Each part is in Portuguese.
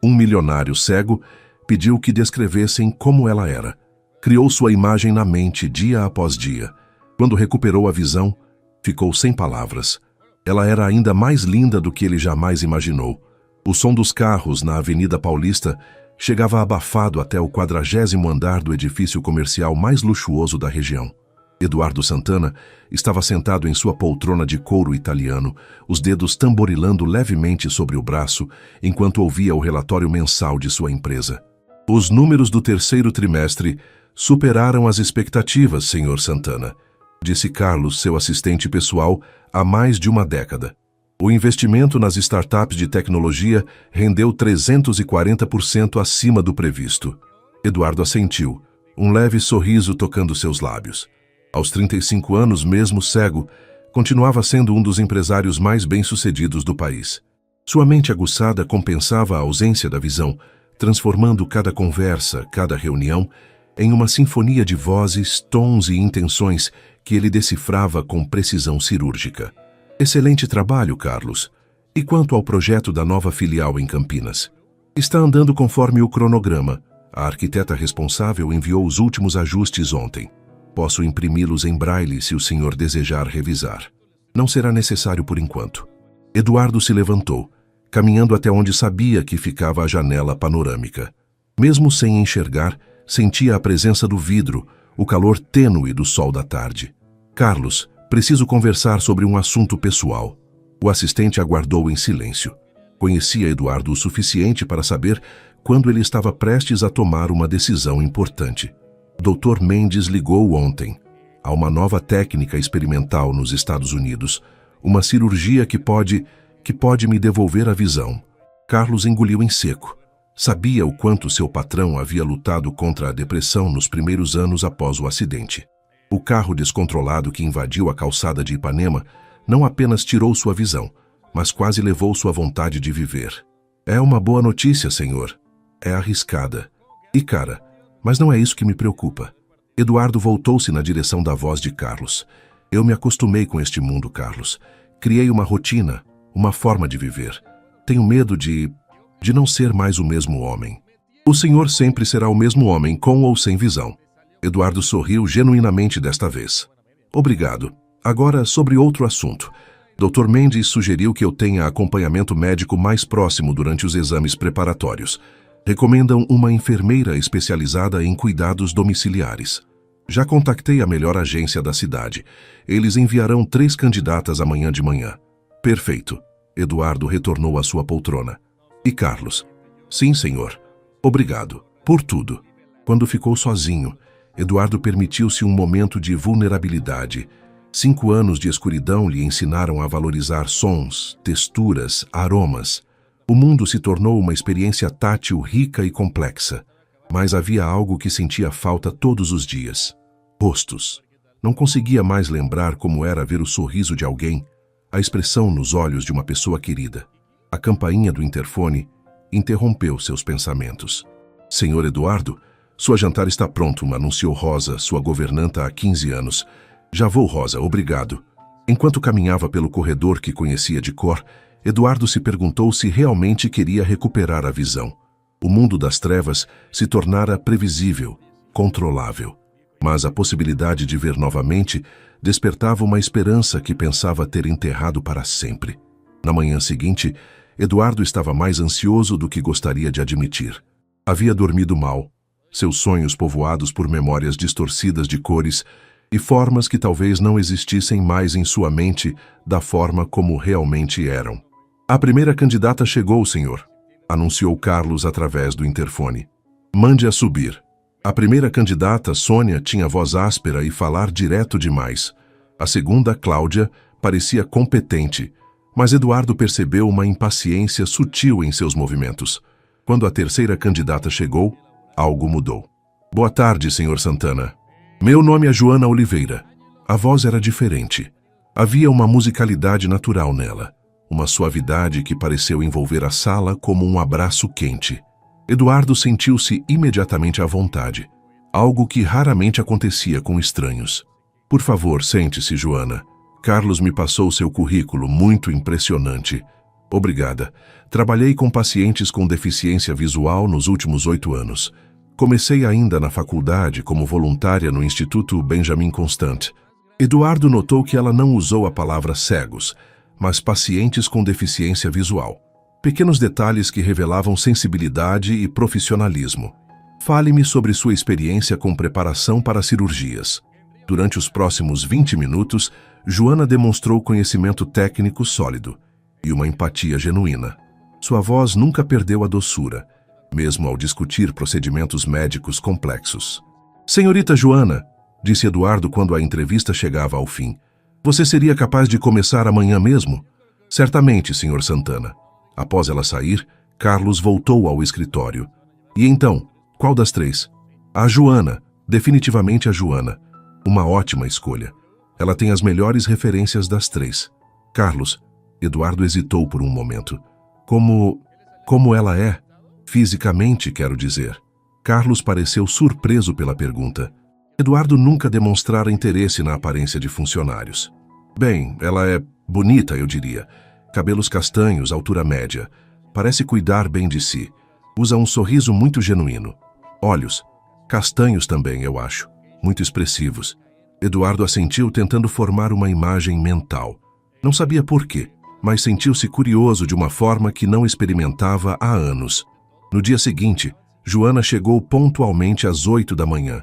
Um milionário cego pediu que descrevessem como ela era. Criou sua imagem na mente dia após dia. Quando recuperou a visão, ficou sem palavras. Ela era ainda mais linda do que ele jamais imaginou. O som dos carros na Avenida Paulista chegava abafado até o 40º andar do edifício comercial mais luxuoso da região. Eduardo Santana estava sentado em sua poltrona de couro italiano, os dedos tamborilando levemente sobre o braço, enquanto ouvia o relatório mensal de sua empresa. Os números do terceiro trimestre superaram as expectativas, Sr. Santana, disse Carlos, seu assistente pessoal, há mais de uma década. O investimento nas startups de tecnologia rendeu 340% acima do previsto. Eduardo assentiu, um leve sorriso tocando seus lábios. Aos 35 anos, mesmo cego, continuava sendo um dos empresários mais bem-sucedidos do país. Sua mente aguçada compensava a ausência da visão, transformando cada conversa, cada reunião, em uma sinfonia de vozes, tons e intenções que ele decifrava com precisão cirúrgica. Excelente trabalho, Carlos. E quanto ao projeto da nova filial em Campinas? Está andando conforme o cronograma. A arquiteta responsável enviou os últimos ajustes ontem. Posso imprimi-los em braille se o senhor desejar revisar. Não será necessário por enquanto. Eduardo se levantou, caminhando até onde sabia que ficava a janela panorâmica. Mesmo sem enxergar, sentia a presença do vidro, o calor tênue do sol da tarde. Carlos, preciso conversar sobre um assunto pessoal. O assistente aguardou em silêncio. Conhecia Eduardo o suficiente para saber quando ele estava prestes a tomar uma decisão importante. Dr. Mendes ligou ontem. Há uma nova técnica experimental nos Estados Unidos, uma cirurgia que pode me devolver a visão. Carlos engoliu em seco. Sabia o quanto seu patrão havia lutado contra a depressão nos primeiros anos após o acidente. O carro descontrolado que invadiu a calçada de Ipanema não apenas tirou sua visão, mas quase levou sua vontade de viver. É uma boa notícia, senhor. É arriscada. E cara, mas não é isso que me preocupa. Eduardo voltou-se na direção da voz de Carlos. Eu me acostumei com este mundo, Carlos. Criei uma rotina, uma forma de viver. Tenho medo de não ser mais o mesmo homem. O senhor sempre será o mesmo homem, com ou sem visão. Eduardo sorriu genuinamente desta vez. Obrigado. Agora, sobre outro assunto. Dr. Mendes sugeriu que eu tenha acompanhamento médico mais próximo durante os exames preparatórios. Recomendam uma enfermeira especializada em cuidados domiciliares. Já contactei a melhor agência da cidade. Eles enviarão 3 candidatas amanhã de manhã. Perfeito. Eduardo retornou à sua poltrona. E Carlos? Sim, senhor. Obrigado. Por tudo. Quando ficou sozinho, Eduardo permitiu-se um momento de vulnerabilidade. 5 anos de escuridão lhe ensinaram a valorizar sons, texturas, aromas. O mundo se tornou uma experiência tátil rica e complexa, mas havia algo que sentia falta todos os dias. Rostos. Não conseguia mais lembrar como era ver o sorriso de alguém, a expressão nos olhos de uma pessoa querida. A campainha do interfone interrompeu seus pensamentos. Senhor Eduardo, sua jantar está pronto, anunciou Rosa, sua governanta há 15 anos. Já vou, Rosa, obrigado. Enquanto caminhava pelo corredor que conhecia de cor, Eduardo se perguntou se realmente queria recuperar a visão. O mundo das trevas se tornara previsível, controlável. Mas a possibilidade de ver novamente despertava uma esperança que pensava ter enterrado para sempre. Na manhã seguinte, Eduardo estava mais ansioso do que gostaria de admitir. Havia dormido mal, seus sonhos povoados por memórias distorcidas de cores e formas que talvez não existissem mais em sua mente da forma como realmente eram. A primeira candidata chegou, senhor, anunciou Carlos através do interfone. Mande-a subir. A primeira candidata, Sônia, tinha voz áspera e falar direto demais. A segunda, Cláudia, parecia competente, mas Eduardo percebeu uma impaciência sutil em seus movimentos. Quando a terceira candidata chegou, algo mudou. Boa tarde, senhor Santana. Meu nome é Joana Oliveira. A voz era diferente. Havia uma musicalidade natural nela. Uma suavidade que pareceu envolver a sala como um abraço quente. Eduardo sentiu-se imediatamente à vontade, algo que raramente acontecia com estranhos. Por favor, sente-se, Joana. Carlos me passou seu currículo, muito impressionante. Obrigada. Trabalhei com pacientes com deficiência visual nos últimos 8 anos. Comecei ainda na faculdade como voluntária no Instituto Benjamin Constant. Eduardo notou que ela não usou a palavra cegos, mas pacientes com deficiência visual. Pequenos detalhes que revelavam sensibilidade e profissionalismo. Fale-me sobre sua experiência com preparação para cirurgias. Durante os próximos 20 minutos, Joana demonstrou conhecimento técnico sólido e uma empatia genuína. Sua voz nunca perdeu a doçura, mesmo ao discutir procedimentos médicos complexos. Senhorita Joana, disse Eduardo quando a entrevista chegava ao fim, você seria capaz de começar amanhã mesmo? Certamente, Sr. Santana. Após ela sair, Carlos voltou ao escritório. E então, qual das 3? A Joana, definitivamente a Joana. Uma ótima escolha. Ela tem as melhores referências das 3. Carlos, Eduardo hesitou por um momento. Como ela é? Fisicamente, quero dizer. Carlos pareceu surpreso pela pergunta. Eduardo nunca demonstrara interesse na aparência de funcionários. Bem, ela é bonita, eu diria. Cabelos castanhos, altura média. Parece cuidar bem de si. Usa um sorriso muito genuíno. Olhos, castanhos também, eu acho. Muito expressivos. Eduardo assentiu tentando formar uma imagem mental. Não sabia por quê, mas sentiu-se curioso de uma forma que não experimentava há anos. No dia seguinte, Joana chegou pontualmente às 8 da manhã.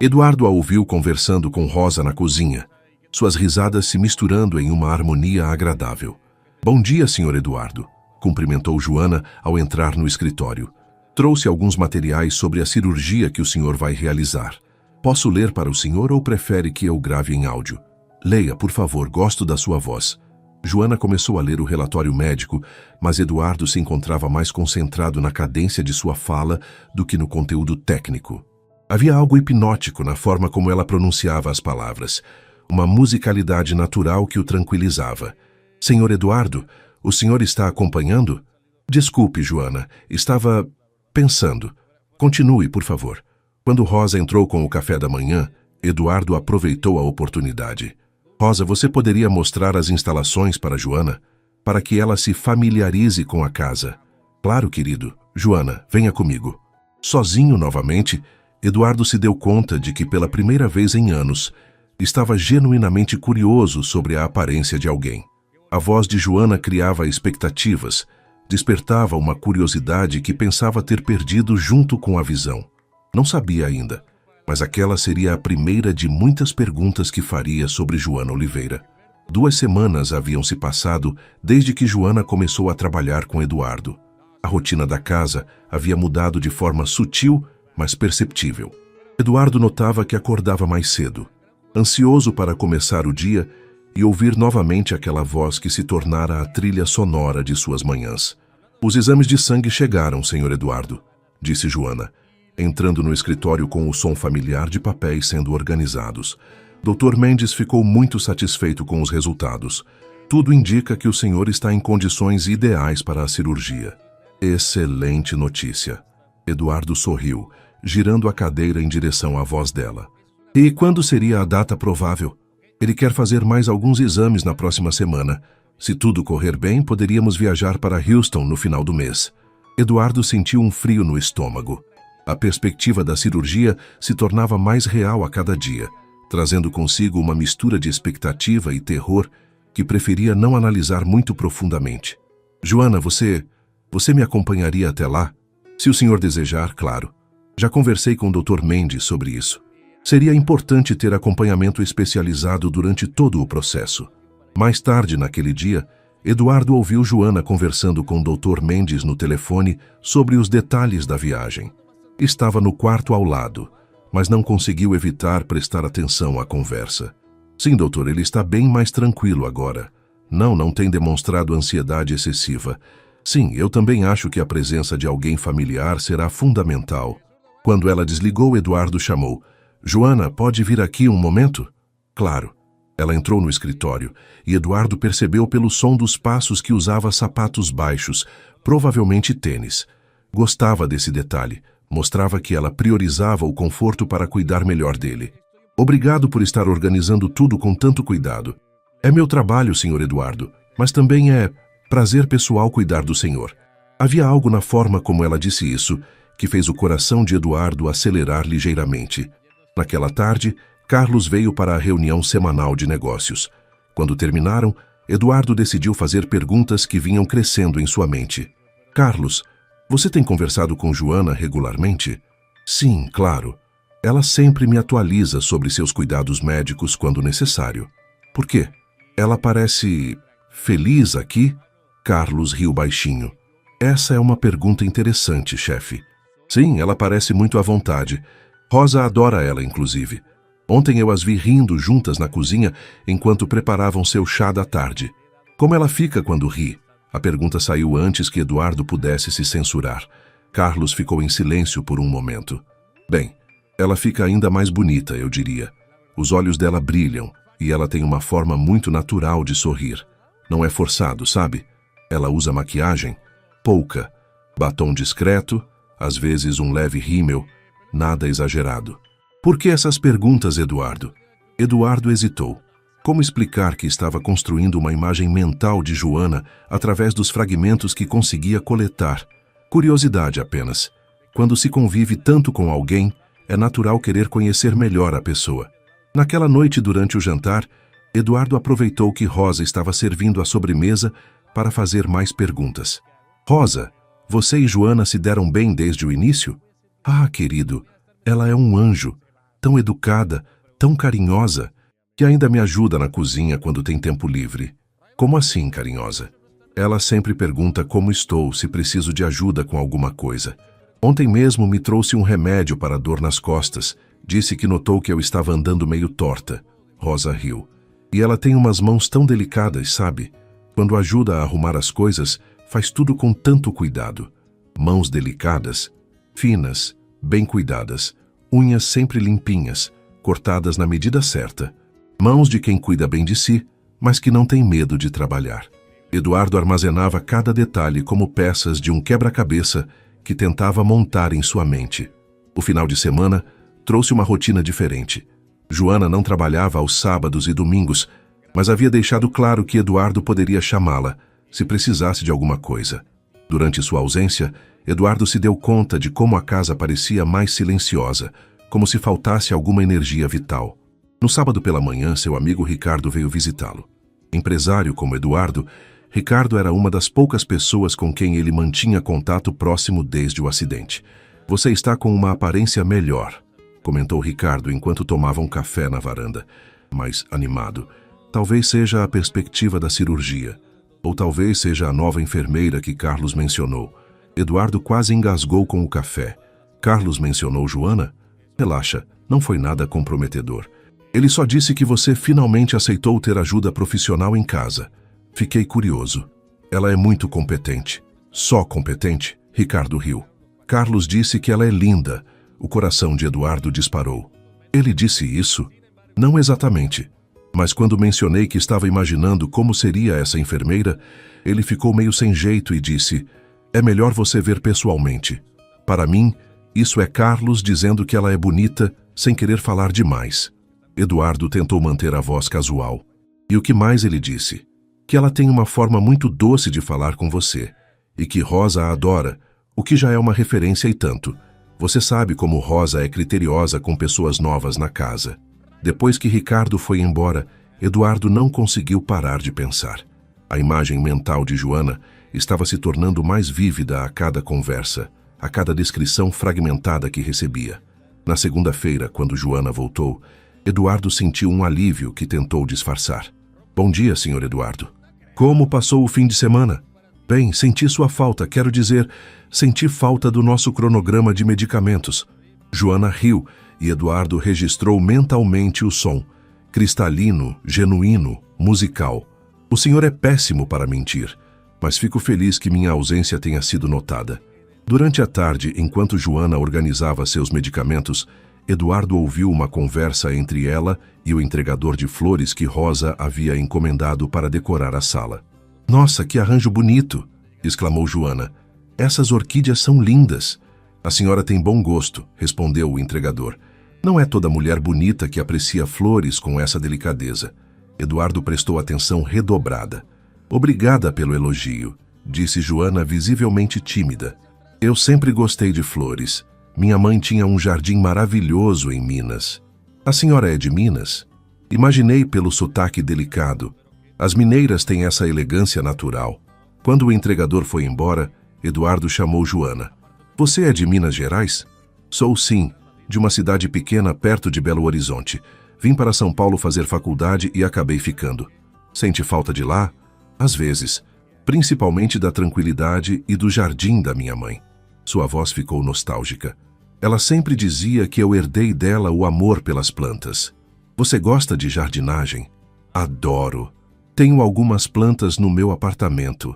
Eduardo a ouviu conversando com Rosa na cozinha, suas risadas se misturando em uma harmonia agradável. Bom dia, Sr. Eduardo, cumprimentou Joana ao entrar no escritório. Trouxe alguns materiais sobre a cirurgia que o senhor vai realizar. Posso ler para o senhor ou prefere que eu grave em áudio? Leia, por favor, gosto da sua voz. Joana começou a ler o relatório médico, mas Eduardo se encontrava mais concentrado na cadência de sua fala do que no conteúdo técnico. Havia algo hipnótico na forma como ela pronunciava as palavras, uma musicalidade natural que o tranquilizava. Senhor Eduardo, o senhor está acompanhando? Desculpe, Joana, estava pensando. Continue, por favor. Quando Rosa entrou com o café da manhã, Eduardo aproveitou a oportunidade. Rosa, você poderia mostrar as instalações para Joana, para que ela se familiarize com a casa? Claro, querido. Joana, venha comigo. Sozinho novamente, Eduardo se deu conta de que pela primeira vez em anos, estava genuinamente curioso sobre a aparência de alguém. A voz de Joana criava expectativas, despertava uma curiosidade que pensava ter perdido junto com a visão. Não sabia ainda, mas aquela seria a primeira de muitas perguntas que faria sobre Joana Oliveira. 2 semanas haviam se passado desde que Joana começou a trabalhar com Eduardo. A rotina da casa havia mudado de forma sutil, mas perceptível. Eduardo notava que acordava mais cedo, ansioso para começar o dia e ouvir novamente aquela voz que se tornara a trilha sonora de suas manhãs. Os exames de sangue chegaram, Sr. Eduardo, disse Joana, entrando no escritório com o som familiar de papéis sendo organizados. Dr. Mendes ficou muito satisfeito com os resultados. Tudo indica que o senhor está em condições ideais para a cirurgia. Excelente notícia. Eduardo sorriu, girando a cadeira em direção à voz dela. E quando seria a data provável? Ele quer fazer mais alguns exames na próxima semana. Se tudo correr bem, poderíamos viajar para Houston no final do mês. Eduardo sentiu um frio no estômago. A perspectiva da cirurgia se tornava mais real a cada dia, trazendo consigo uma mistura de expectativa e terror que preferia não analisar muito profundamente. Joana, você me acompanharia até lá? Se o senhor desejar, claro. Já conversei com o Dr. Mendes sobre isso. Seria importante ter acompanhamento especializado durante todo o processo. Mais tarde naquele dia, Eduardo ouviu Joana conversando com o Dr. Mendes no telefone sobre os detalhes da viagem. Estava no quarto ao lado, mas não conseguiu evitar prestar atenção à conversa. Sim, doutor, ele está bem mais tranquilo agora. Não tem demonstrado ansiedade excessiva. Sim, eu também acho que a presença de alguém familiar será fundamental. Quando ela desligou, Eduardo chamou. Joana, pode vir aqui um momento? Claro. Ela entrou no escritório e Eduardo percebeu pelo som dos passos que usava sapatos baixos, provavelmente tênis. Gostava desse detalhe. Mostrava que ela priorizava o conforto para cuidar melhor dele. Obrigado por estar organizando tudo com tanto cuidado. É meu trabalho, Sr. Eduardo, mas também é Prazer pessoal cuidar do senhor. Havia algo na forma como ela disse isso que fez o coração de Eduardo acelerar ligeiramente. Naquela tarde, Carlos veio para a reunião semanal de negócios. Quando terminaram, Eduardo decidiu fazer perguntas que vinham crescendo em sua mente. Carlos, você tem conversado com Joana regularmente? Sim, claro. Ela sempre me atualiza sobre seus cuidados médicos quando necessário. Por quê? Ela parece feliz aqui? Carlos riu baixinho. Essa é uma pergunta interessante, chefe. Sim, ela parece muito à vontade. Rosa adora ela, inclusive. Ontem eu as vi rindo juntas na cozinha enquanto preparavam seu chá da tarde. Como ela fica quando ri? A pergunta saiu antes que Eduardo pudesse se censurar. Carlos ficou em silêncio por um momento. Bem, ela fica ainda mais bonita, eu diria. Os olhos dela brilham e ela tem uma forma muito natural de sorrir. Não é forçado, sabe? Ela usa maquiagem? Pouca. Batom discreto, às vezes um leve rímel, nada exagerado. Por que essas perguntas, Eduardo? Eduardo hesitou. Como explicar que estava construindo uma imagem mental de Joana através dos fragmentos que conseguia coletar? Curiosidade apenas. Quando se convive tanto com alguém, é natural querer conhecer melhor a pessoa. Naquela noite, durante o jantar, Eduardo aproveitou que Rosa estava servindo a sobremesa para fazer mais perguntas. Rosa, você e Joana se deram bem desde o início? Ah, querido, ela é um anjo, tão educada, tão carinhosa, que ainda me ajuda na cozinha quando tem tempo livre. Como assim, carinhosa? Ela sempre pergunta como estou, se preciso de ajuda com alguma coisa. Ontem mesmo me trouxe um remédio para a dor nas costas. Disse que notou que eu estava andando meio torta. Rosa riu. E ela tem umas mãos tão delicadas, sabe? Quando ajuda a arrumar as coisas, faz tudo com tanto cuidado. Mãos delicadas, finas, bem cuidadas, unhas sempre limpinhas, cortadas na medida certa. Mãos de quem cuida bem de si, mas que não tem medo de trabalhar. Eduardo armazenava cada detalhe como peças de um quebra-cabeça que tentava montar em sua mente. O final de semana trouxe uma rotina diferente. Joana não trabalhava aos sábados e domingos, mas havia deixado claro que Eduardo poderia chamá-la se precisasse de alguma coisa. Durante sua ausência, Eduardo se deu conta de como a casa parecia mais silenciosa, como se faltasse alguma energia vital. No sábado pela manhã, seu amigo Ricardo veio visitá-lo. Empresário como Eduardo, Ricardo era uma das poucas pessoas com quem ele mantinha contato próximo desde o acidente. Você está com uma aparência melhor, comentou Ricardo enquanto tomavam café na varanda, mais animado. Talvez seja a perspectiva da cirurgia. Ou talvez seja a nova enfermeira que Carlos mencionou. Eduardo quase engasgou com o café. Carlos mencionou Joana? Relaxa, não foi nada comprometedor. Ele só disse que você finalmente aceitou ter ajuda profissional em casa. Fiquei curioso. Ela é muito competente. Só competente? Ricardo riu. Carlos disse que ela é linda. O coração de Eduardo disparou. Ele disse isso? Não exatamente. Mas quando mencionei que estava imaginando como seria essa enfermeira, ele ficou meio sem jeito e disse: é melhor você ver pessoalmente. Para mim, isso é Carlos dizendo que ela é bonita sem querer falar demais. Eduardo tentou manter a voz casual. E o que mais ele disse? Que ela tem uma forma muito doce de falar com você. E que Rosa a adora, o que já é uma referência e tanto. Você sabe como Rosa é criteriosa com pessoas novas na casa. Depois que Ricardo foi embora, Eduardo não conseguiu parar de pensar. A imagem mental de Joana estava se tornando mais vívida a cada conversa, a cada descrição fragmentada que recebia. Na segunda-feira, quando Joana voltou, Eduardo sentiu um alívio que tentou disfarçar. Bom dia, Sr. Eduardo. Como passou o fim de semana? Bem, senti sua falta, quero dizer, senti falta do nosso cronograma de medicamentos. Joana riu e Eduardo registrou mentalmente o som. Cristalino, genuíno, musical. O senhor é péssimo para mentir, mas fico feliz que minha ausência tenha sido notada. Durante a tarde, enquanto Joana organizava seus medicamentos, Eduardo ouviu uma conversa entre ela e o entregador de flores que Rosa havia encomendado para decorar a sala. Nossa, que arranjo bonito! Exclamou Joana. Essas orquídeas são lindas. A senhora tem bom gosto, respondeu o entregador. Não é toda mulher bonita que aprecia flores com essa delicadeza. Eduardo prestou atenção redobrada. Obrigada pelo elogio, disse Joana visivelmente tímida. Eu sempre gostei de flores. Minha mãe tinha um jardim maravilhoso em Minas. A senhora é de Minas? Imaginei pelo sotaque delicado. As mineiras têm essa elegância natural. Quando o entregador foi embora, Eduardo chamou Joana. Você é de Minas Gerais? Sou sim, de uma cidade pequena perto de Belo Horizonte. Vim para São Paulo fazer faculdade e acabei ficando. Sente falta de lá? Às vezes, principalmente da tranquilidade e do jardim da minha mãe. Sua voz ficou nostálgica. Ela sempre dizia que eu herdei dela o amor pelas plantas. Você gosta de jardinagem? Adoro. Tenho algumas plantas no meu apartamento.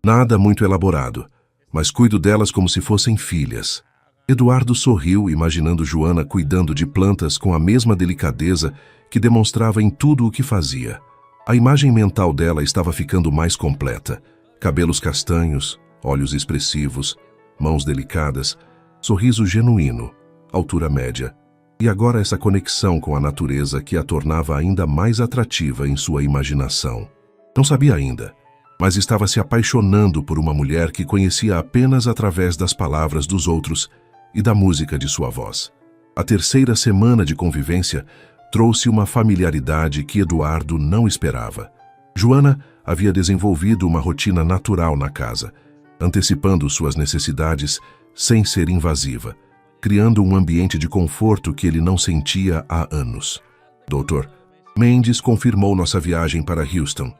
Nada muito elaborado, mas cuido delas como se fossem filhas. Eduardo sorriu, imaginando Joana cuidando de plantas com a mesma delicadeza que demonstrava em tudo o que fazia. A imagem mental dela estava ficando mais completa. Cabelos castanhos, olhos expressivos, mãos delicadas, sorriso genuíno, altura média. E agora essa conexão com a natureza que a tornava ainda mais atrativa em sua imaginação. Não sabia ainda, mas estava se apaixonando por uma mulher que conhecia apenas através das palavras dos outros e da música de sua voz. A terceira semana de convivência trouxe uma familiaridade que Eduardo não esperava. Joana havia desenvolvido uma rotina natural na casa, antecipando suas necessidades sem ser invasiva, criando um ambiente de conforto que ele não sentia há anos. Dr. Mendes confirmou nossa viagem para Houston,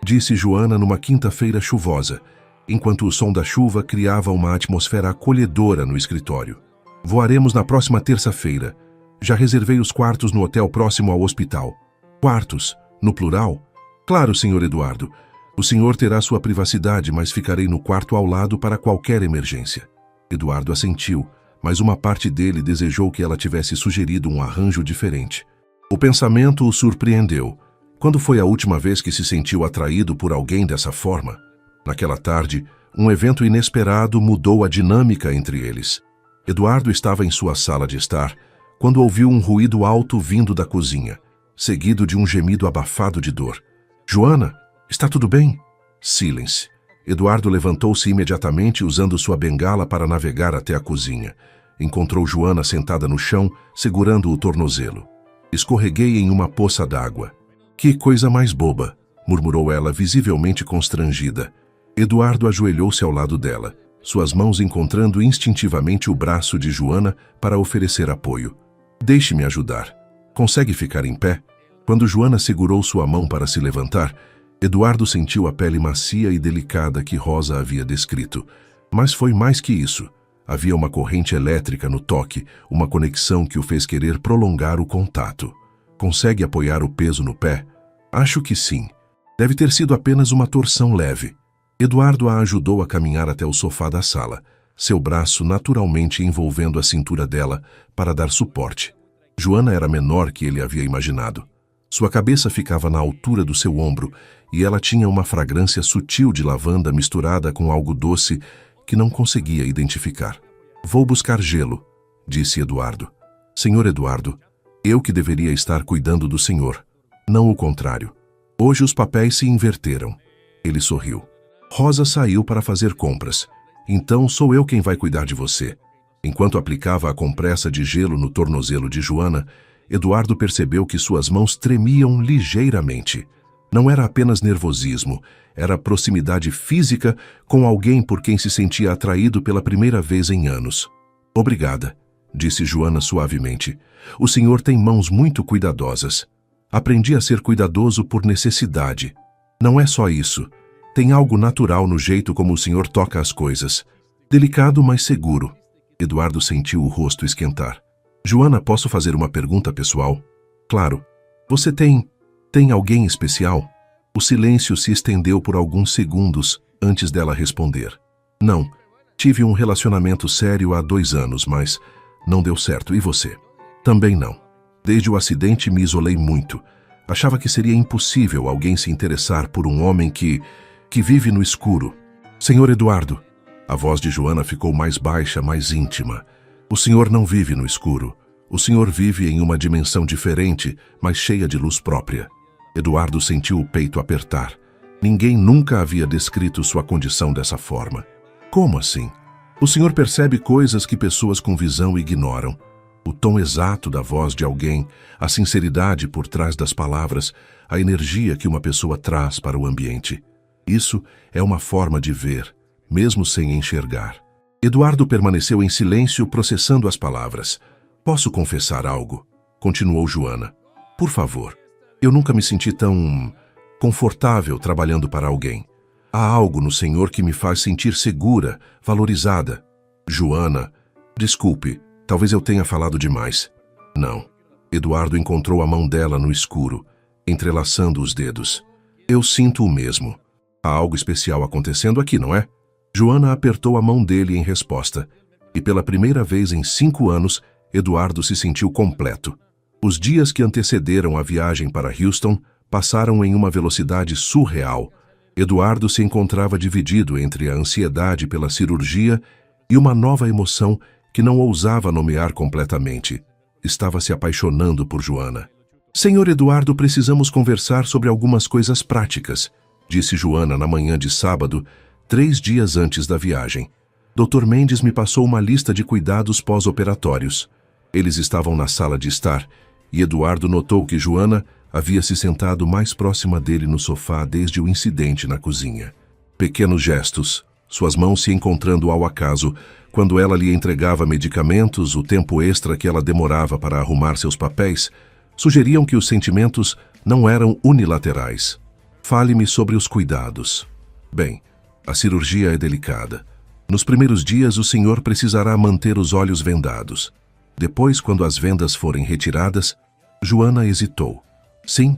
disse Joana numa quinta-feira chuvosa, enquanto o som da chuva criava uma atmosfera acolhedora no escritório. Voaremos na próxima terça-feira. Já reservei os quartos no hotel próximo ao hospital. Quartos, no plural? Claro, Sr. Eduardo. O senhor terá sua privacidade, mas ficarei no quarto ao lado para qualquer emergência. Eduardo assentiu, mas uma parte dele desejou que ela tivesse sugerido um arranjo diferente. O pensamento o surpreendeu. Quando foi a última vez que se sentiu atraído por alguém dessa forma? Naquela tarde, um evento inesperado mudou a dinâmica entre eles. Eduardo estava em sua sala de estar quando ouviu um ruído alto vindo da cozinha, seguido de um gemido abafado de dor. Joana, está tudo bem? Silêncio. Eduardo levantou-se imediatamente usando sua bengala para navegar até a cozinha. Encontrou Joana sentada no chão, segurando o tornozelo. Escorreguei em uma poça d'água. Que coisa mais boba, murmurou ela, visivelmente constrangida. Eduardo ajoelhou-se ao lado dela, suas mãos encontrando instintivamente o braço de Joana para oferecer apoio. Deixe-me ajudar. Consegue ficar em pé? Quando Joana segurou sua mão para se levantar, Eduardo sentiu a pele macia e delicada que Rosa havia descrito. Mas foi mais que isso. Havia uma corrente elétrica no toque, uma conexão que o fez querer prolongar o contato. Consegue apoiar o peso no pé? Acho que sim. Deve ter sido apenas uma torção leve. Eduardo a ajudou a caminhar até o sofá da sala, seu braço naturalmente envolvendo a cintura dela para dar suporte. Joana era menor que ele havia imaginado. Sua cabeça ficava na altura do seu ombro e ela tinha uma fragrância sutil de lavanda misturada com algo doce que não conseguia identificar. Vou buscar gelo, disse Eduardo. Senhor Eduardo, eu que deveria estar cuidando do senhor, não o contrário. Hoje os papéis se inverteram. Ele sorriu. Rosa saiu para fazer compras. Então sou eu quem vai cuidar de você. Enquanto aplicava a compressa de gelo no tornozelo de Joana, Eduardo percebeu que suas mãos tremiam ligeiramente. Não era apenas nervosismo, era proximidade física com alguém por quem se sentia atraído pela primeira vez em anos. Obrigada, disse Joana suavemente. O senhor tem mãos muito cuidadosas. Aprendi a ser cuidadoso por necessidade. Não é só isso. Tem algo natural no jeito como o senhor toca as coisas. Delicado, mas seguro. Eduardo sentiu o rosto esquentar. Joana, posso fazer uma pergunta pessoal? Claro. Você tem alguém especial? O silêncio se estendeu por alguns segundos antes dela responder. Não. Tive um relacionamento sério há 2 anos, mas não deu certo. E você? Também não. Desde o acidente me isolei muito. Achava que seria impossível alguém se interessar por um homem que vive no escuro. Senhor Eduardo. A voz de Joana ficou mais baixa, mais íntima. O senhor não vive no escuro. O senhor vive em uma dimensão diferente, mas cheia de luz própria. Eduardo sentiu o peito apertar. Ninguém nunca havia descrito sua condição dessa forma. Como assim? O senhor percebe coisas que pessoas com visão ignoram. O tom exato da voz de alguém, a sinceridade por trás das palavras, a energia que uma pessoa traz para o ambiente. Isso é uma forma de ver, mesmo sem enxergar. Eduardo permaneceu em silêncio, processando as palavras. Posso confessar algo? Continuou Joana. Por favor. Eu nunca me senti tão confortável trabalhando para alguém. Há algo no Senhor que me faz sentir segura, valorizada. Joana, desculpe, talvez eu tenha falado demais. Não. Eduardo encontrou a mão dela no escuro, entrelaçando os dedos. Eu sinto o mesmo. Há algo especial acontecendo aqui, não é? Joana apertou a mão dele em resposta. E pela primeira vez em 5 anos, Eduardo se sentiu completo. Os dias que antecederam a viagem para Houston passaram em uma velocidade surreal. Eduardo se encontrava dividido entre a ansiedade pela cirurgia e uma nova emoção que não ousava nomear completamente. Estava se apaixonando por Joana. Senhor Eduardo, precisamos conversar sobre algumas coisas práticas, disse Joana na manhã de sábado, 3 dias antes da viagem. Dr. Mendes me passou uma lista de cuidados pós-operatórios. Eles estavam na sala de estar, e Eduardo notou que Joana havia se sentado mais próxima dele no sofá desde o incidente na cozinha. Pequenos gestos, suas mãos se encontrando ao acaso, quando ela lhe entregava medicamentos, o tempo extra que ela demorava para arrumar seus papéis, sugeriam que os sentimentos não eram unilaterais. Fale-me sobre os cuidados. Bem, a cirurgia é delicada. Nos primeiros dias, o senhor precisará manter os olhos vendados. Depois, quando as vendas forem retiradas, Joana hesitou. Sim,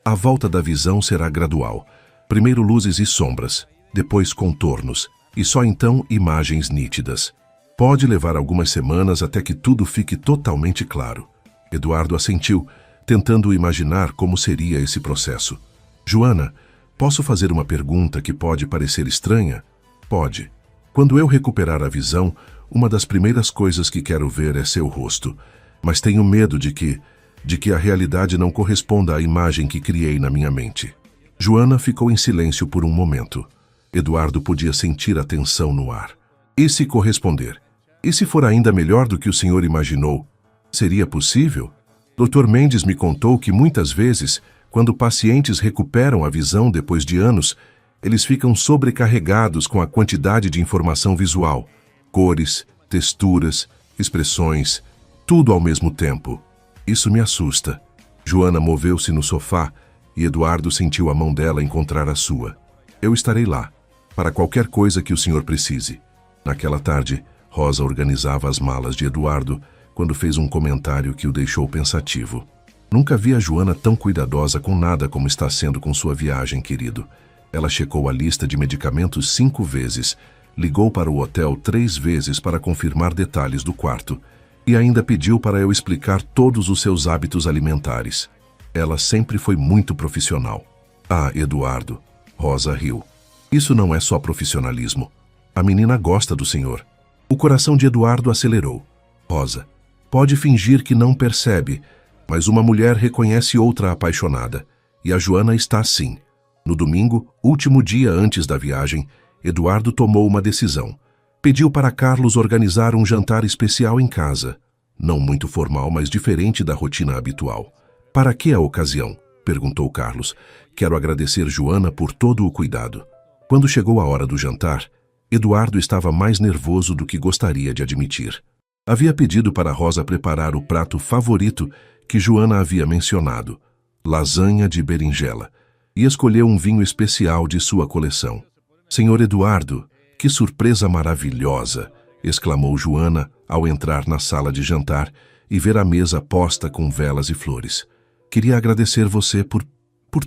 a volta da visão será gradual. Primeiro luzes e sombras, depois contornos, e só então imagens nítidas. Pode levar algumas semanas até que tudo fique totalmente claro. Eduardo assentiu, tentando imaginar como seria esse processo. Joana, posso fazer uma pergunta que pode parecer estranha? Pode. Quando eu recuperar a visão, uma das primeiras coisas que quero ver é seu rosto. Mas tenho medo de que a realidade não corresponda à imagem que criei na minha mente. Joana ficou em silêncio por um momento. Eduardo podia sentir a tensão no ar. E se corresponder? E se for ainda melhor do que o senhor imaginou? Seria possível? Dr. Mendes me contou que muitas vezes, quando pacientes recuperam a visão depois de anos, eles ficam sobrecarregados com a quantidade de informação visual. Cores, texturas, expressões, tudo ao mesmo tempo. Isso me assusta. Joana moveu-se no sofá e Eduardo sentiu a mão dela encontrar a sua. Eu estarei lá, para qualquer coisa que o senhor precise. Naquela tarde, Rosa organizava as malas de Eduardo quando fez um comentário que o deixou pensativo. Nunca vi a Joana tão cuidadosa com nada como está sendo com sua viagem, querido. Ela checou a lista de medicamentos 5 vezes, ligou para o hotel 3 vezes para confirmar detalhes do quarto e ainda pediu para eu explicar todos os seus hábitos alimentares. Ela sempre foi muito profissional. Ah, Eduardo, Rosa riu. Isso não é só profissionalismo. A menina gosta do senhor. O coração de Eduardo acelerou. Rosa, pode fingir que não percebe, mas uma mulher reconhece outra apaixonada. E a Joana está assim. No domingo, último dia antes da viagem, Eduardo tomou uma decisão. Pediu para Carlos organizar um jantar especial em casa. Não muito formal, mas diferente da rotina habitual. Para que a ocasião? Perguntou Carlos. Quero agradecer Joana por todo o cuidado. Quando chegou a hora do jantar, Eduardo estava mais nervoso do que gostaria de admitir. Havia pedido para Rosa preparar o prato favorito que Joana havia mencionado, lasanha de berinjela, e escolheu um vinho especial de sua coleção. Senhor Eduardo, que surpresa maravilhosa! Exclamou Joana ao entrar na sala de jantar e ver a mesa posta com velas e flores. Queria agradecer você por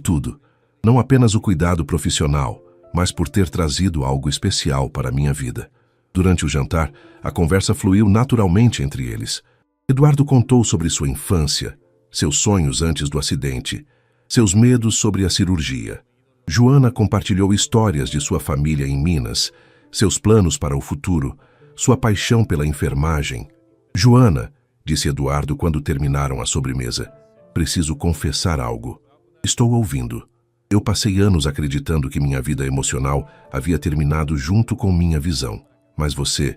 tudo. Não apenas o cuidado profissional, mas por ter trazido algo especial para a minha vida. Durante o jantar, a conversa fluiu naturalmente entre eles. Eduardo contou sobre sua infância, seus sonhos antes do acidente, seus medos sobre a cirurgia. Joana compartilhou histórias de sua família em Minas, seus planos para o futuro, sua paixão pela enfermagem. Joana, disse Eduardo quando terminaram a sobremesa, preciso confessar algo. Estou ouvindo. Eu passei anos acreditando que minha vida emocional havia terminado junto com minha visão. Mas você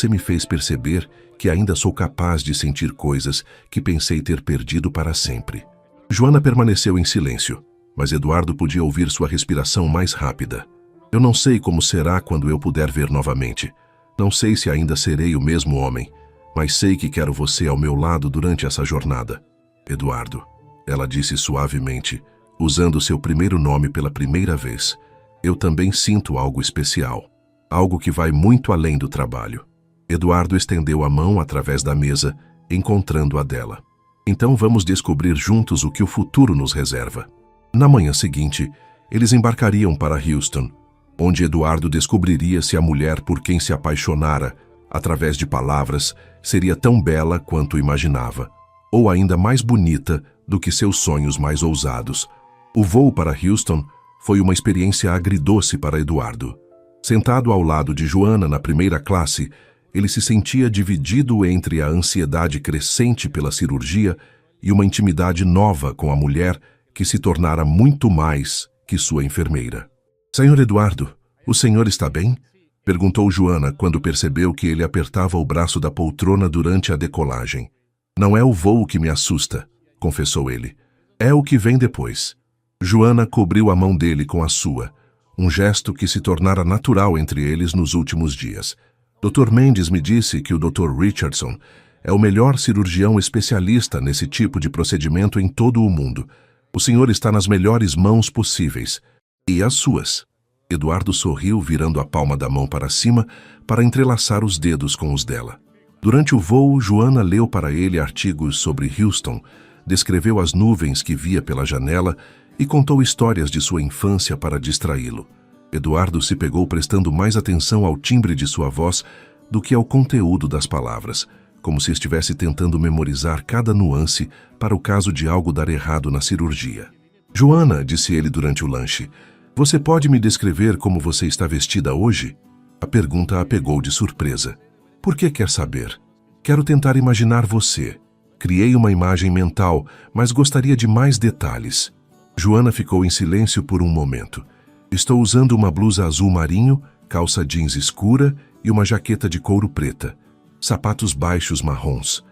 me fez perceber que ainda sou capaz de sentir coisas que pensei ter perdido para sempre. Joana permaneceu em silêncio, mas Eduardo podia ouvir sua respiração mais rápida. Eu não sei como será quando eu puder ver novamente. Não sei se ainda serei o mesmo homem, mas sei que quero você ao meu lado durante essa jornada. Eduardo, ela disse suavemente, usando seu primeiro nome pela primeira vez. Eu também sinto algo especial, algo que vai muito além do trabalho. Eduardo estendeu a mão através da mesa, encontrando a dela. Então vamos descobrir juntos o que o futuro nos reserva. Na manhã seguinte, eles embarcariam para Houston, onde Eduardo descobriria se a mulher por quem se apaixonara, através de palavras, seria tão bela quanto imaginava, ou ainda mais bonita do que seus sonhos mais ousados. O voo para Houston foi uma experiência agridoce para Eduardo. Sentado ao lado de Joana na primeira classe, ele se sentia dividido entre a ansiedade crescente pela cirurgia e uma intimidade nova com a mulher que se tornara muito mais que sua enfermeira. Senhor Eduardo, o senhor está bem? Perguntou Joana quando percebeu que ele apertava o braço da poltrona durante a decolagem. Não é o voo que me assusta, confessou ele. É o que vem depois. Joana cobriu a mão dele com a sua, um gesto que se tornara natural entre eles nos últimos dias. Dr. Mendes me disse que o Dr. Richardson é o melhor cirurgião especialista nesse tipo de procedimento em todo o mundo. O senhor está nas melhores mãos possíveis. E as suas? Eduardo sorriu, virando a palma da mão para cima para entrelaçar os dedos com os dela. Durante o voo, Joana leu para ele artigos sobre Houston, descreveu as nuvens que via pela janela e contou histórias de sua infância para distraí-lo. Eduardo se pegou prestando mais atenção ao timbre de sua voz do que ao conteúdo das palavras, como se estivesse tentando memorizar cada nuance para o caso de algo dar errado na cirurgia. Joana, disse ele durante o lanche, você pode me descrever como você está vestida hoje? A pergunta a pegou de surpresa. Por que quer saber? Quero tentar imaginar você. Criei uma imagem mental, mas gostaria de mais detalhes. Joana ficou em silêncio por um momento. Estou usando uma blusa azul marinho, calça jeans escura e uma jaqueta de couro preta. Sapatos baixos marrons.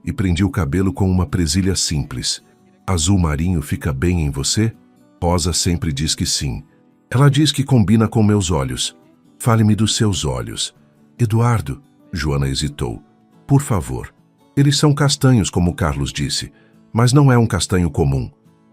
E prendi o cabelo com uma presilha simples. Azul marinho fica bem em você? Rosa sempre diz que sim. Ela diz que combina com meus olhos. Fale-me dos seus olhos. Eduardo, Joana hesitou. Por favor. Eles são castanhos, como Carlos disse, mas não é um castanho comum.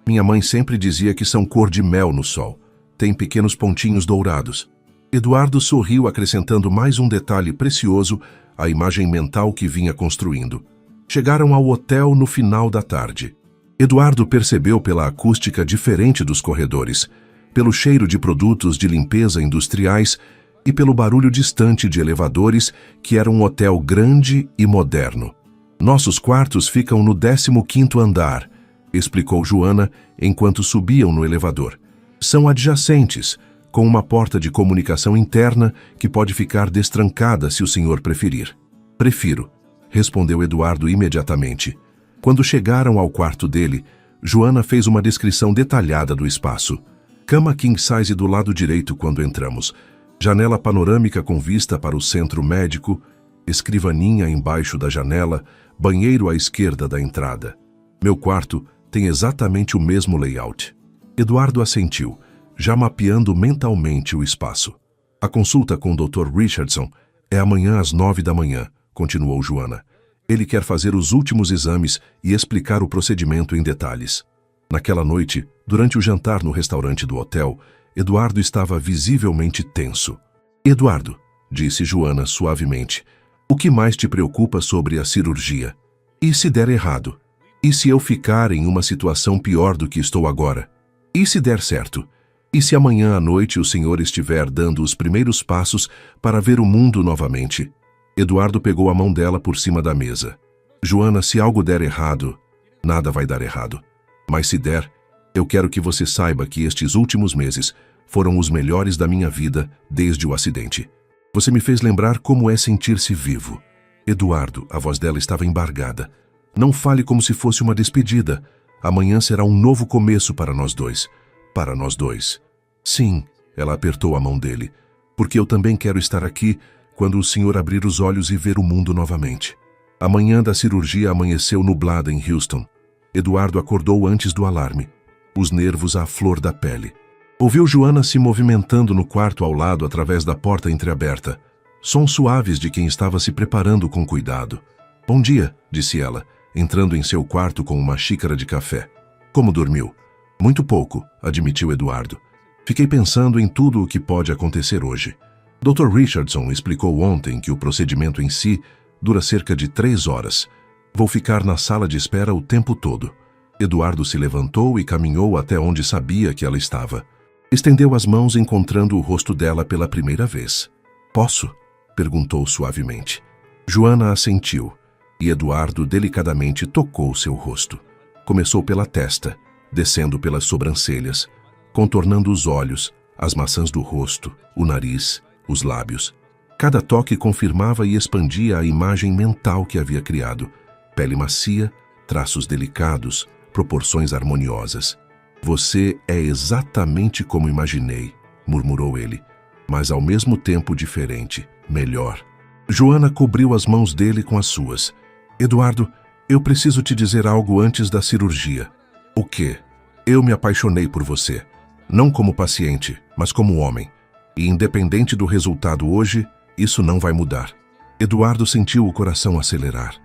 Minha mãe sempre dizia que são cor de mel no sol. Tem pequenos pontinhos dourados. Eduardo sorriu, acrescentando mais um detalhe precioso à imagem mental que vinha construindo. Chegaram ao hotel no final da tarde. Eduardo percebeu pela acústica diferente dos corredores, pelo cheiro de produtos de limpeza industriais e pelo barulho distante de elevadores, que era um hotel grande e moderno. Nossos quartos ficam no 15º andar, explicou Joana enquanto subiam no elevador. São adjacentes, com uma porta de comunicação interna que pode ficar destrancada se o senhor preferir. Prefiro, respondeu Eduardo imediatamente. Quando chegaram ao quarto dele, Joana fez uma descrição detalhada do espaço. Cama king size do lado direito quando entramos. Janela panorâmica com vista para o centro médico, escrivaninha embaixo da janela, banheiro à esquerda da entrada. Meu quarto tem exatamente o mesmo layout. Eduardo assentiu, já mapeando mentalmente o espaço. A consulta com o Dr. Richardson é amanhã às 9 da manhã, continuou Joana. Ele quer fazer os últimos exames e explicar o procedimento em detalhes. Naquela noite, durante o jantar no restaurante do hotel, Eduardo estava visivelmente tenso. Eduardo, disse Joana suavemente, o que mais te preocupa sobre a cirurgia? E se der errado? E se eu ficar em uma situação pior do que estou agora? E se der certo? E se amanhã à noite o senhor estiver dando os primeiros passos para ver o mundo novamente? Eduardo pegou a mão dela por cima da mesa. Joana, se algo der errado, nada vai dar errado. Mas se der, eu quero que você saiba que estes últimos meses foram os melhores da minha vida desde o acidente. Você me fez lembrar como é sentir-se vivo. Eduardo, a voz dela estava embargada. Não fale como se fosse uma despedida. Amanhã será um novo começo para nós dois. Para nós dois. Sim, ela apertou a mão dele. Porque eu também quero estar aqui quando o senhor abrir os olhos e ver o mundo novamente. A manhã da cirurgia amanheceu nublada em Houston. Eduardo acordou antes do alarme, os nervos à flor da pele. Ouviu Joana se movimentando no quarto ao lado através da porta entreaberta. Sons suaves de quem estava se preparando com cuidado. Bom dia, disse ela, entrando em seu quarto com uma xícara de café. Como dormiu? Muito pouco, admitiu Eduardo. Fiquei pensando em tudo o que pode acontecer hoje. Dr. Richardson explicou ontem que o procedimento em si dura cerca de 3 horas. Vou ficar na sala de espera o tempo todo. Eduardo se levantou e caminhou até onde sabia que ela estava. Estendeu as mãos encontrando o rosto dela pela primeira vez. Posso? Perguntou suavemente. Joana assentiu, e Eduardo delicadamente tocou seu rosto. Começou pela testa, descendo pelas sobrancelhas, contornando os olhos, as maçãs do rosto, o nariz, os lábios. Cada toque confirmava e expandia a imagem mental que havia criado. Pele macia, traços delicados, proporções harmoniosas. Você é exatamente como imaginei, murmurou ele, mas ao mesmo tempo diferente, melhor. Joana cobriu as mãos dele com as suas. Eduardo, eu preciso te dizer algo antes da cirurgia. O quê? Eu me apaixonei por você. Não como paciente, mas como homem. E independente do resultado hoje, isso não vai mudar. Eduardo sentiu o coração acelerar.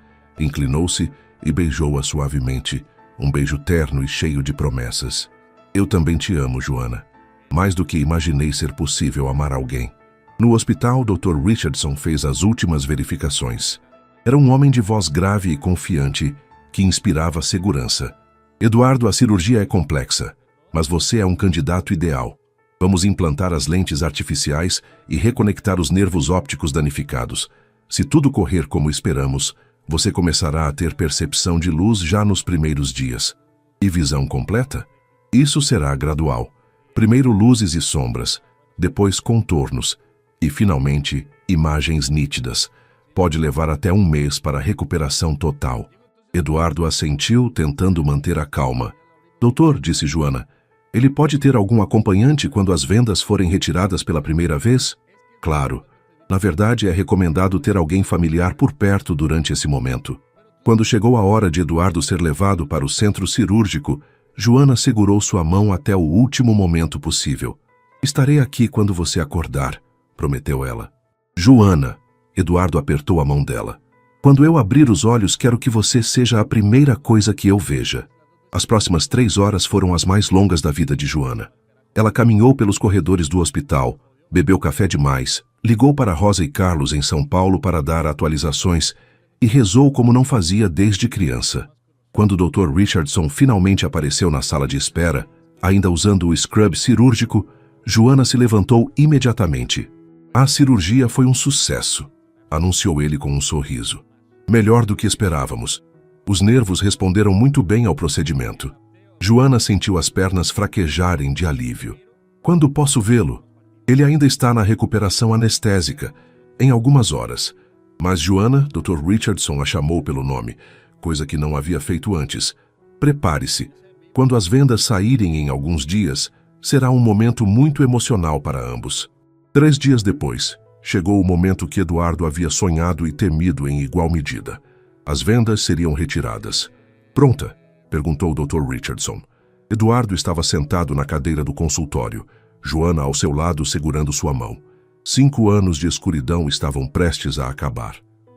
Inclinou-se e beijou-a suavemente, um beijo terno e cheio de promessas. Eu também te amo, Joana. Mais do que imaginei ser possível amar alguém. No hospital, Dr. Richardson fez as últimas verificações. Era um homem de voz grave e confiante, que inspirava segurança. Eduardo, a cirurgia é complexa, mas você é um candidato ideal. Vamos implantar as lentes artificiais e reconectar os nervos ópticos danificados. Se tudo correr como esperamos, você começará a ter percepção de luz já nos primeiros dias. E visão completa? Isso será gradual. Primeiro luzes e sombras, depois contornos e, finalmente, imagens nítidas. Pode levar até 1 mês para a recuperação total. Eduardo assentiu, tentando manter a calma. Doutor, disse Joana, ele pode ter algum acompanhante quando as vendas forem retiradas pela primeira vez? Claro. Na verdade, é recomendado ter alguém familiar por perto durante esse momento. Quando chegou a hora de Eduardo ser levado para o centro cirúrgico, Joana segurou sua mão até o último momento possível. Estarei aqui quando você acordar, prometeu ela. Joana, Eduardo apertou a mão dela. Quando eu abrir os olhos, quero que você seja a primeira coisa que eu veja. As próximas 3 horas foram as mais longas da vida de Joana. Ela caminhou pelos corredores do hospital, bebeu café demais, ligou para Rosa e Carlos em São Paulo para dar atualizações e rezou como não fazia desde criança. Quando o Dr. Richardson finalmente apareceu na sala de espera, ainda usando o scrub cirúrgico, Joana se levantou imediatamente. A cirurgia foi um sucesso, anunciou ele com um sorriso. Melhor do que esperávamos. Os nervos responderam muito bem ao procedimento. Joana sentiu as pernas fraquejarem de alívio. Quando posso vê-lo? Ele ainda está na recuperação anestésica, em algumas horas. Mas Joana, Dr. Richardson a chamou pelo nome, coisa que não havia feito antes. Prepare-se. Quando as vendas saírem em alguns dias, será um momento muito emocional para ambos. 3 dias depois, chegou o momento que Eduardo havia sonhado e temido em igual medida. As vendas seriam retiradas. Pronta? Perguntou o Dr. Richardson. Eduardo estava sentado na cadeira do consultório, Joana ao seu lado segurando sua mão. 5 anos de escuridão estavam prestes a acabar.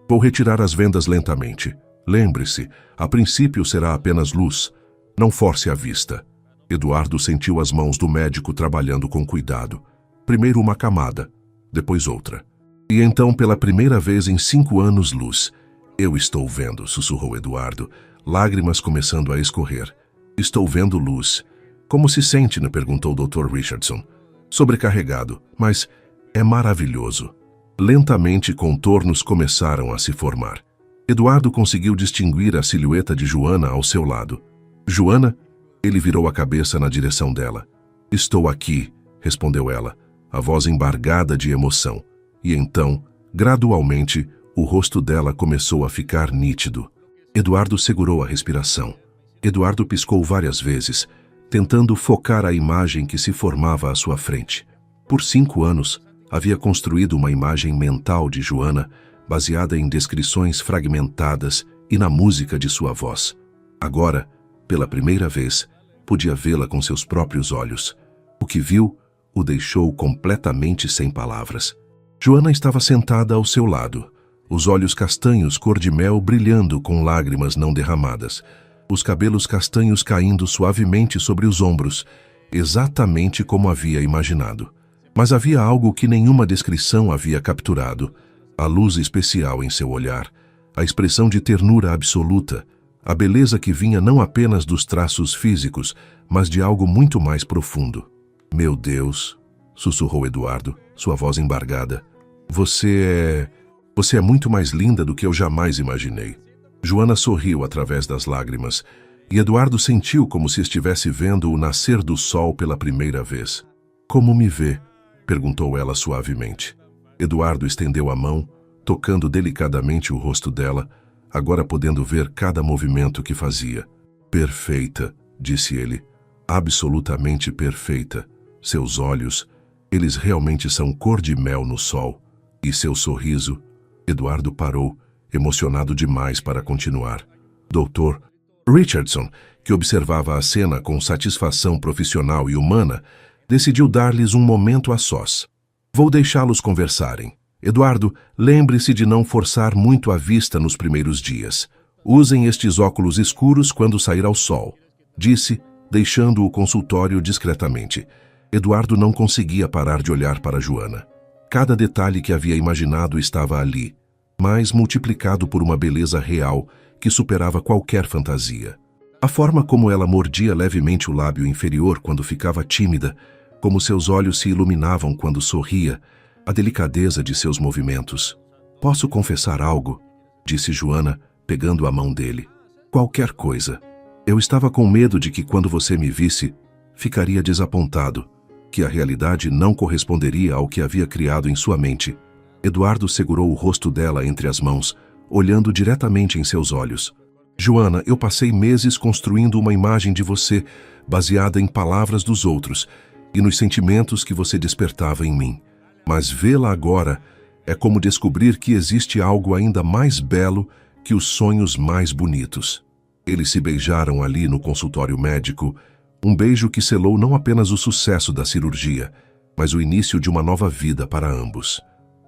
Vou retirar as vendas lentamente. Lembre-se, a princípio será apenas luz. Não force a vista. Eduardo sentiu as mãos do médico trabalhando com cuidado. Primeiro uma camada, depois outra. E então, pela primeira vez em 5 anos, luz. Eu estou vendo, sussurrou Eduardo, lágrimas começando a escorrer. Estou vendo luz. Como se sente, né? Perguntou o Dr. Richardson. Sobrecarregado, mas é maravilhoso. Lentamente, contornos começaram a se formar. Eduardo conseguiu distinguir a silhueta de Joana ao seu lado. Joana? Ele virou a cabeça na direção dela. Estou aqui, respondeu ela, a voz embargada de emoção. E então, gradualmente, o rosto dela começou a ficar nítido. Eduardo segurou a respiração. Eduardo piscou várias vezes, tentando focar a imagem que se formava à sua frente. Por 5 anos, havia construído uma imagem mental de Joana, baseada em descrições fragmentadas e na música de sua voz. Agora, pela primeira vez, podia vê-la com seus próprios olhos. O que viu o deixou completamente sem palavras. Joana estava sentada ao seu lado, os olhos castanhos cor de mel brilhando com lágrimas não derramadas, os cabelos castanhos caindo suavemente sobre os ombros, exatamente como havia imaginado. Mas havia algo que nenhuma descrição havia capturado: a luz especial em seu olhar, a expressão de ternura absoluta, a beleza que vinha não apenas dos traços físicos, mas de algo muito mais profundo. "Meu Deus", sussurrou Eduardo, sua voz embargada. Você é muito mais linda do que eu jamais imaginei." Joana sorriu através das lágrimas, e Eduardo sentiu como se estivesse vendo o nascer do sol pela primeira vez. "Como me vê?" perguntou ela suavemente. Eduardo estendeu a mão, tocando delicadamente o rosto dela, agora podendo ver cada movimento que fazia. "Perfeita", disse ele. "Absolutamente perfeita. Seus olhos, eles realmente são cor de mel no sol. E seu sorriso..." Eduardo parou, emocionado demais para continuar. Dr. Richardson, que observava a cena com satisfação profissional e humana, decidiu dar-lhes um momento a sós. "Vou deixá-los conversarem. Eduardo, lembre-se de não forçar muito a vista nos primeiros dias. Usem estes óculos escuros quando sair ao sol", disse, deixando o consultório discretamente. Eduardo não conseguia parar de olhar para Joana. Cada detalhe que havia imaginado estava ali, mas multiplicado por uma beleza real que superava qualquer fantasia. A forma como ela mordia levemente o lábio inferior quando ficava tímida, como seus olhos se iluminavam quando sorria, a delicadeza de seus movimentos. "Posso confessar algo?", disse Joana, pegando a mão dele. "Qualquer coisa. Eu estava com medo de que quando você me visse, ficaria desapontado, que a realidade não corresponderia ao que havia criado em sua mente." Eduardo segurou o rosto dela entre as mãos, olhando diretamente em seus olhos. "Joana, eu passei meses construindo uma imagem de você, baseada em palavras dos outros e nos sentimentos que você despertava em mim. Mas vê-la agora é como descobrir que existe algo ainda mais belo que os sonhos mais bonitos." Eles se beijaram ali no consultório médico, um beijo que selou não apenas o sucesso da cirurgia, mas o início de uma nova vida para ambos.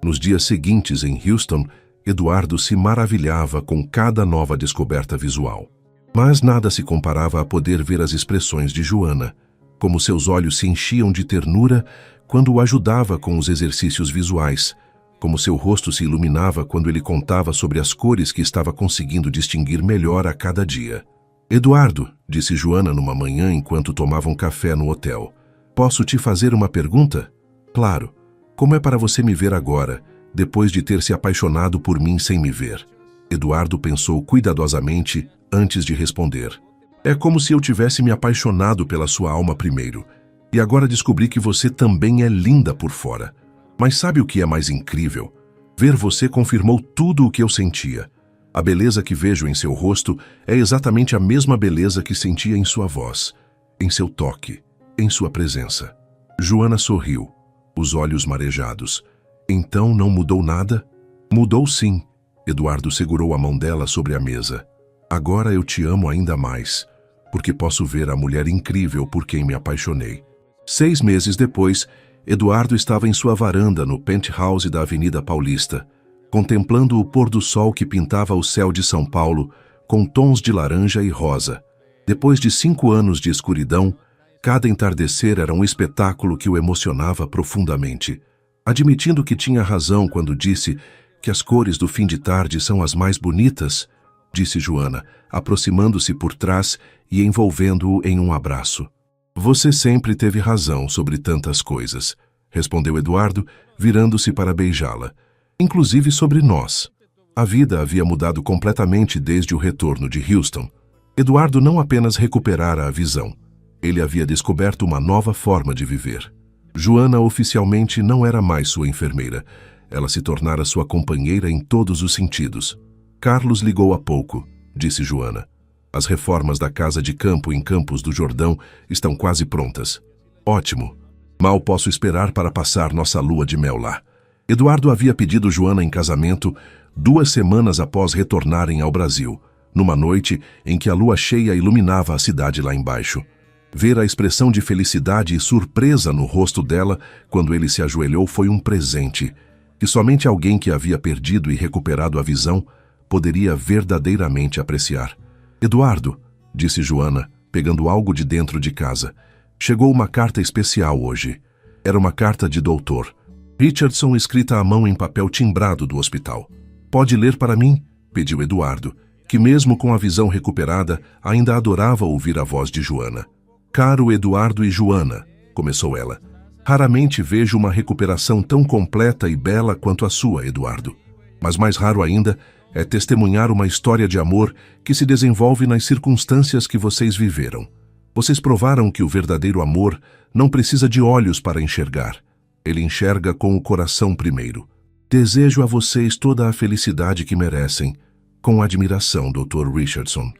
Nos dias seguintes, em Houston, Eduardo se maravilhava com cada nova descoberta visual. Mas nada se comparava a poder ver as expressões de Joana, como seus olhos se enchiam de ternura quando o ajudava com os exercícios visuais, como seu rosto se iluminava quando ele contava sobre as cores que estava conseguindo distinguir melhor a cada dia. "Eduardo", disse Joana numa manhã enquanto tomavam café no hotel, "posso te fazer uma pergunta?" "Claro. Como é para você me ver agora, depois de ter se apaixonado por mim sem me ver?" Eduardo pensou cuidadosamente antes de responder. "É como se eu tivesse me apaixonado pela sua alma primeiro, e agora descobri que você também é linda por fora. Mas sabe o que é mais incrível? Ver você confirmou tudo o que eu sentia. A beleza que vejo em seu rosto é exatamente a mesma beleza que sentia em sua voz, em seu toque, em sua presença." Joana sorriu, os olhos marejados. "Então não mudou nada?" "Mudou sim." Eduardo segurou a mão dela sobre a mesa. "Agora eu te amo ainda mais, porque posso ver a mulher incrível por quem me apaixonei." 6 meses depois, Eduardo estava em sua varanda no penthouse da Avenida Paulista, contemplando o pôr do sol que pintava o céu de São Paulo com tons de laranja e rosa. Depois de 5 anos de escuridão, cada entardecer era um espetáculo que o emocionava profundamente. Admitindo que tinha razão quando disse que as cores do fim de tarde são as mais bonitas, disse Joana, aproximando-se por trás e envolvendo-o em um abraço. "Você sempre teve razão sobre tantas coisas", respondeu Eduardo, virando-se para beijá-la. "Inclusive sobre nós." A vida havia mudado completamente desde o retorno de Houston. Eduardo não apenas recuperara a visão, ele havia descoberto uma nova forma de viver. Joana oficialmente não era mais sua enfermeira. Ela se tornara sua companheira em todos os sentidos. "Carlos ligou há pouco", disse Joana. As reformas da casa de campo em Campos do Jordão estão quase prontas. Ótimo. Mal posso esperar para passar nossa lua de mel lá. Eduardo havia pedido Joana em casamento 2 semanas após retornarem ao Brasil, numa noite em que a lua cheia iluminava a cidade lá embaixo. Ver a expressão de felicidade e surpresa no rosto dela quando ele se ajoelhou foi um presente, que somente alguém que havia perdido e recuperado a visão poderia verdadeiramente apreciar. Eduardo, disse Joana, pegando algo de dentro de casa, chegou uma carta especial hoje. Era uma carta de doutor Richardson escrita à mão em papel timbrado do hospital. Pode ler para mim? Pediu Eduardo, que mesmo com a visão recuperada, ainda adorava ouvir a voz de Joana. Caro Eduardo e Joana, começou ela. Raramente vejo uma recuperação tão completa e bela quanto a sua, Eduardo. Mas mais raro ainda é testemunhar uma história de amor que se desenvolve nas circunstâncias que vocês viveram. Vocês provaram que o verdadeiro amor não precisa de olhos para enxergar. Ele enxerga com o coração primeiro. Desejo a vocês toda a felicidade que merecem. Com admiração, Dr. Richardson.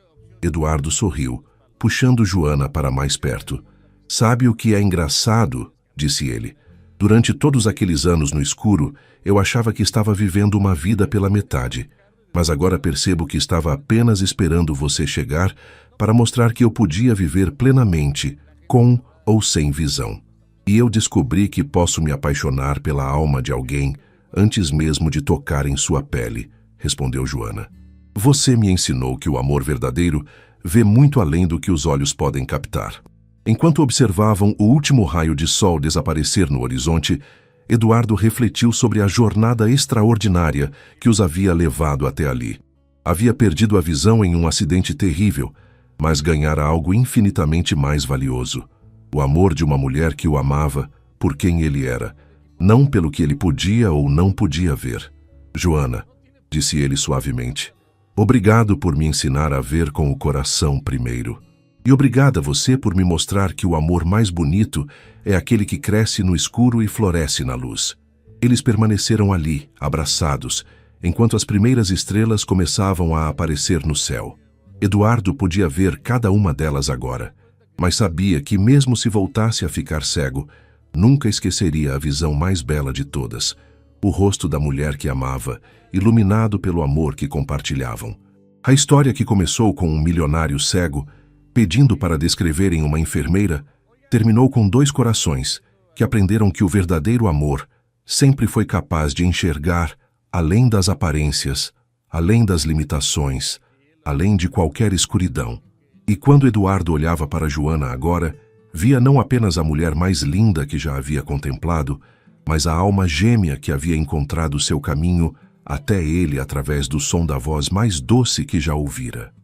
Eduardo sorriu, puxando Joana para mais perto. Sabe o que é engraçado? Disse ele. Durante todos aqueles anos no escuro, eu achava que estava vivendo uma vida pela metade. Mas agora percebo que estava apenas esperando você chegar para mostrar que eu podia viver plenamente, com ou sem visão. E eu descobri que posso me apaixonar pela alma de alguém antes mesmo de tocar em sua pele, respondeu Joana. Você me ensinou que o amor verdadeiro vê muito além do que os olhos podem captar. Enquanto observavam o último raio de sol desaparecer no horizonte, Eduardo refletiu sobre a jornada extraordinária que os havia levado até ali. Havia perdido a visão em um acidente terrível, mas ganhara algo infinitamente mais valioso. O amor de uma mulher que o amava por quem ele era, não pelo que ele podia ou não podia ver. Joana, disse ele suavemente, obrigado por me ensinar a ver com o coração primeiro. E obrigada a você por me mostrar que o amor mais bonito é aquele que cresce no escuro e floresce na luz. Eles permaneceram ali, abraçados, enquanto as primeiras estrelas começavam a aparecer no céu. Eduardo podia ver cada uma delas agora, mas sabia que mesmo se voltasse a ficar cego, nunca esqueceria a visão mais bela de todas, o rosto da mulher que amava, iluminado pelo amor que compartilhavam. A história que começou com um milionário cego, pedindo para descreverem uma enfermeira, terminou com 2 corações que aprenderam que o verdadeiro amor sempre foi capaz de enxergar além das aparências, além das limitações, além de qualquer escuridão. E quando Eduardo olhava para Joana agora, via não apenas a mulher mais linda que já havia contemplado, mas a alma gêmea que havia encontrado seu caminho até ele através do som da voz mais doce que já ouvira.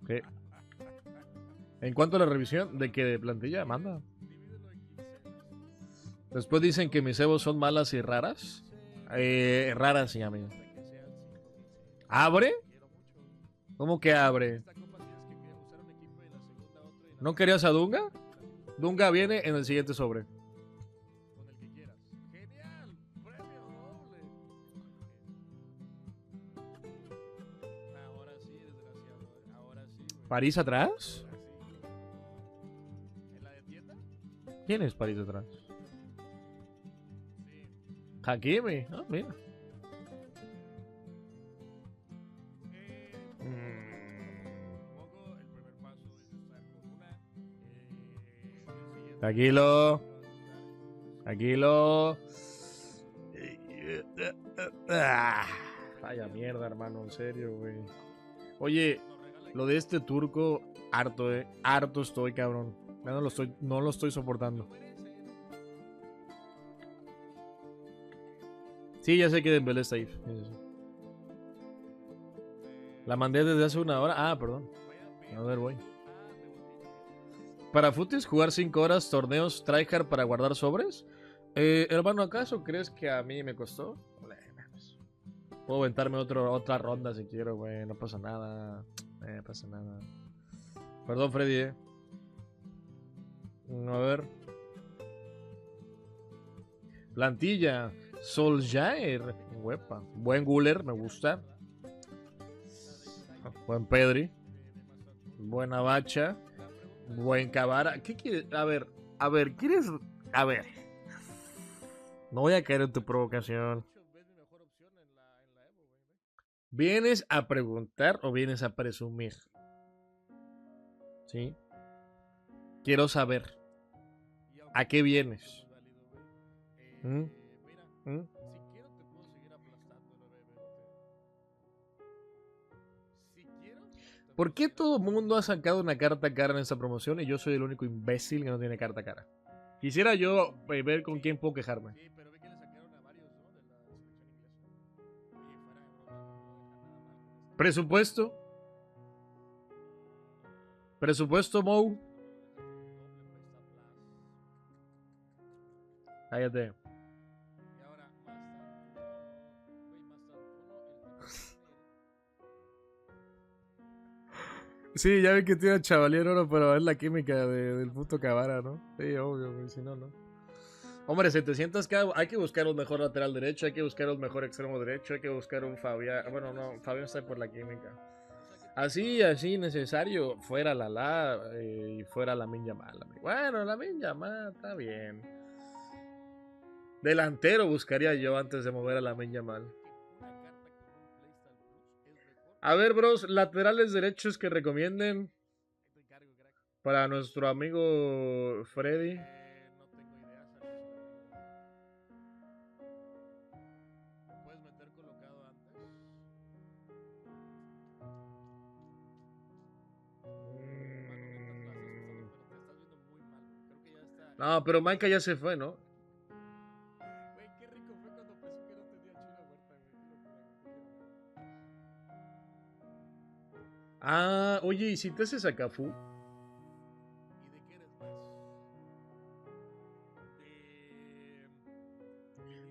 Okay. En cuanto a la revisión de que de plantilla, manda. Después dicen que mis cebos son malas y raras. Raras, sí, amigo. ¿Abre? ¿Cómo que abre? ¿No querías a Dunga? Dunga viene en el siguiente sobre. ¿París atrás? ¿Quién es París atrás? Hakimi. Ah, mira. Tranquilo. Tranquilo. Vaya mierda, hermano, en serio, güey. Oye, lo de este turco, harto, harto estoy, cabrón. Ya no lo estoy soportando. Sí, ya sé que Dembélé está ahí. La mandé desde hace 1 hora. Ah, perdón. A ver, voy. Para Futis, jugar 5 horas, torneos, tryhard para guardar sobres. Hermano, ¿acaso crees que a mí me costó? Puedo aventarme otra ronda si quiero, güey. No pasa nada. No pasa nada. Perdón, Freddy, A ver. Plantilla. Solskjaer. Huepa. Buen Guller, me gusta. Buen Pedri. Buena Bacha. Buen Cavara. ¿Qué quieres? A ver, ¿quieres? A ver. No voy a caer en tu provocación. ¿Vienes a preguntar o vienes a presumir? ¿Sí? Quiero saber. ¿A qué vienes? ¿Mm? ¿Mm? ¿Por qué todo el mundo ha sacado una carta cara en esta promoción y yo soy el único imbécil que no tiene carta cara? Quisiera yo ver con quién puedo quejarme. Presupuesto. Presupuesto, Mo. Cállate. Sí, ya vi que tiene chavalín oro, pero es la química del puto Cavara, ¿no? Sí, obvio, güey, si no, no. Hombre, 700k, hay que buscar un mejor lateral derecho, hay que buscar un mejor extremo derecho, hay que buscar un Fabián. Bueno, no, Fabián está por la química. Así, necesario, fuera y fuera Lamine Yamal. Bueno, Lamine Yamal está bien. Delantero buscaría yo antes de mover a Lamine Yamal. A ver, bros, laterales derechos que recomienden para nuestro amigo Freddy. No, pero Maika ya se fue, ¿no? Ah, oye, ¿y si te haces a Cafú?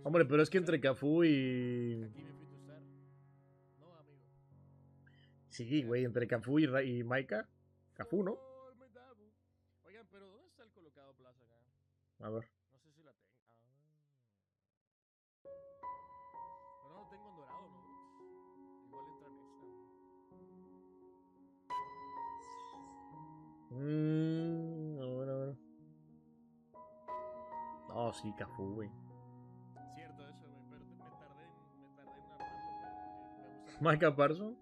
Hombre, pero es que entre Cafú y... Sí, güey, entre Cafú y Maika. Cafú, ¿no? A ver. A ver. No, sí, Cafú, güey. Micah Parsons.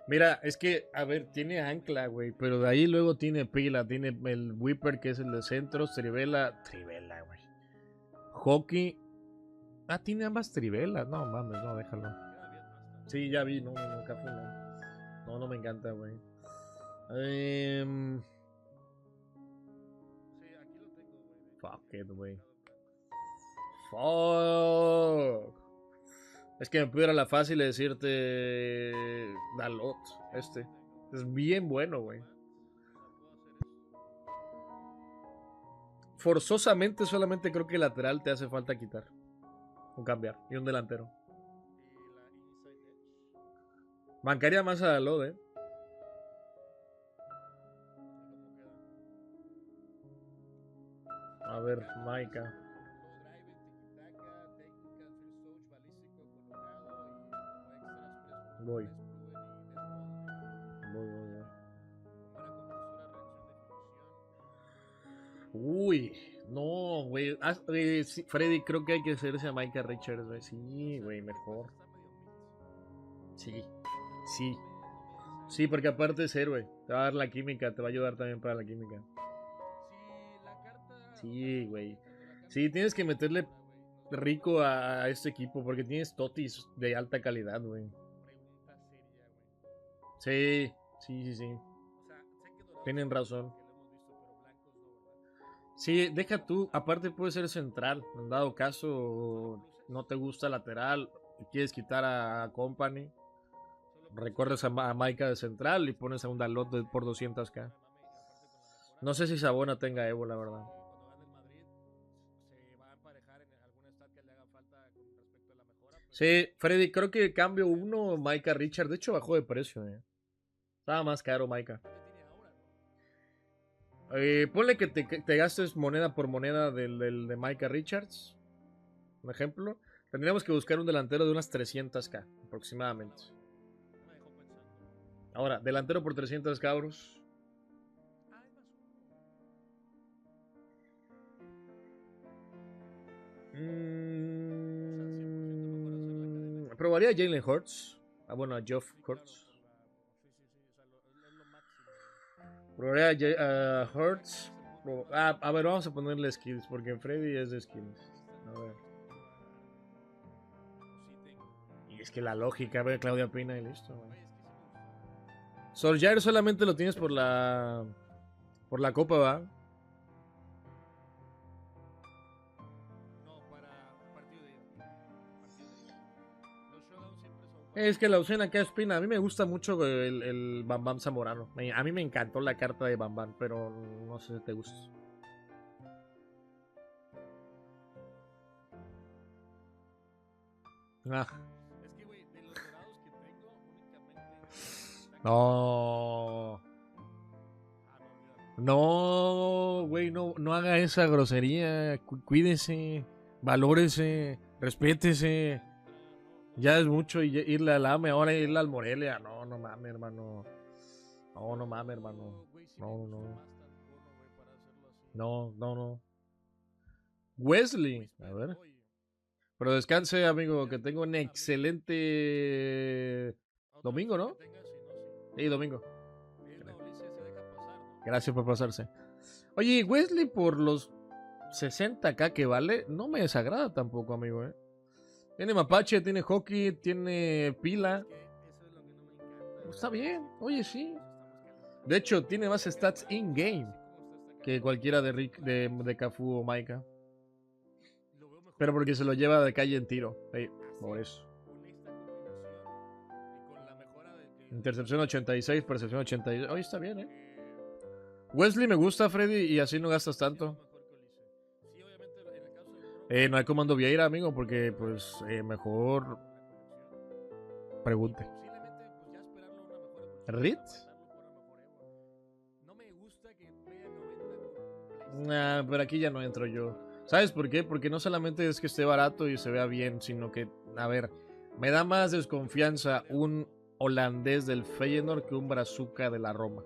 Mira, es que, a ver, tiene ancla, güey, pero de ahí luego tiene pila, tiene el Whipper, que es el de centros, Trivela, güey. Hockey. Ah, tiene ambas trivelas. No, mames, no, déjalo. Sí, ya vi, no, Cafú no. No, no me encanta, güey. Fuck it, güey. Fuck. Es que me pudiera la fácil decirte Dalot, este. Es bien bueno, güey. Forzosamente solamente creo que el lateral te hace falta quitar. O cambiar. Y un delantero. Bancaría más a Dalot, A ver, Maika. Voy. Uy, no, güey. Sí, Freddy, creo que hay que hacerse a Micah Richards, güey. Sí, güey, mejor. Sí, sí. Sí, porque aparte es héroe. Te va a dar la química, te va a ayudar también para la química. Sí, güey. Sí, tienes que meterle rico a este equipo porque tienes totis de alta calidad, güey. Sí, sí. Tienen razón. Sí, deja tú. Aparte puede ser central. En dado caso, no te gusta lateral, quieres quitar a Company, recorres a Maika de central y pones a un Dalot por 200k. No sé si Sabona tenga Evo, la verdad. Sí, Freddy, creo que cambio uno, Maika Richard. De hecho, bajó de precio, Estaba más caro, Maika. Ponle que te gastes moneda por moneda del de Maika Richards, por ejemplo. Tendríamos que buscar un delantero de unas 300k aproximadamente. Ahora, delantero por 300 cabros. Probaría a Jalen Hurts. Bueno, a Geoff Hurts. Probaría a Hurts. A ver, vamos a ponerle skills, porque Freddy es de skills. A ver. Y es que la lógica, a ver, Claudia Pina y listo. Solskjaer solamente lo tienes por la copa, ¿va? Es que la opción acá es Pina. A mí me gusta mucho el Bam Bam Zamorano. A mí me encantó la carta de Bam Bam, pero no sé si te gusta. Ah. No. No, güey, no haga esa grosería. Cuídese, valórese, respétese. Ya es mucho irle al AME, ahora irle al Morelia. No, no mames, hermano. No mames, hermano. No. No. Wesley, a ver. Pero descanse, amigo, que tengo un excelente domingo, ¿no? Sí, domingo. Gracias por pasarse. Oye, Wesley por los 60k que vale, no me desagrada tampoco, amigo, ¿eh? Tiene mapache, tiene hockey, tiene pila. Está bien, oye, sí. De hecho, tiene más stats in-game que cualquiera de Rick, de Cafu o Maika. Pero porque se lo lleva de calle en tiro. Sí, por eso. Intercepción 86, percepción 86. Oye, está bien, Wesley me gusta, Freddy, y así no gastas tanto. No hay comando Vieira, amigo, porque pues mejor pregunte. ¿Rit? Nah, pero aquí ya no entro yo. ¿Sabes por qué? Porque no solamente es que esté barato y se vea bien, sino que, a ver, me da más desconfianza un holandés del Feyenoord que un Brazuca de la Roma.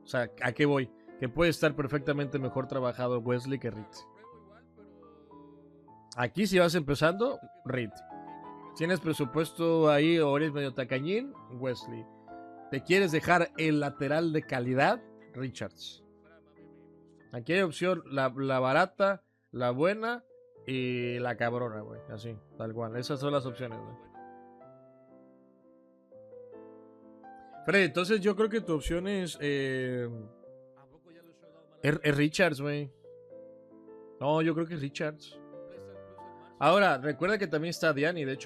O sea, ¿a qué voy? Que puede estar perfectamente mejor trabajado Wesley que Rit. Aquí si vas empezando, Rit. Tienes presupuesto ahí o eres medio tacañín, Wesley. ¿Te quieres dejar el lateral de calidad? Richards. Aquí hay opción, la barata, la buena y la cabrona, güey. Así, tal cual. Esas son las opciones, güey. Freddy, entonces yo creo que tu opción es Richards, güey. No, yo creo que es Richards. Ahora, recuerda que también está Diani, de hecho.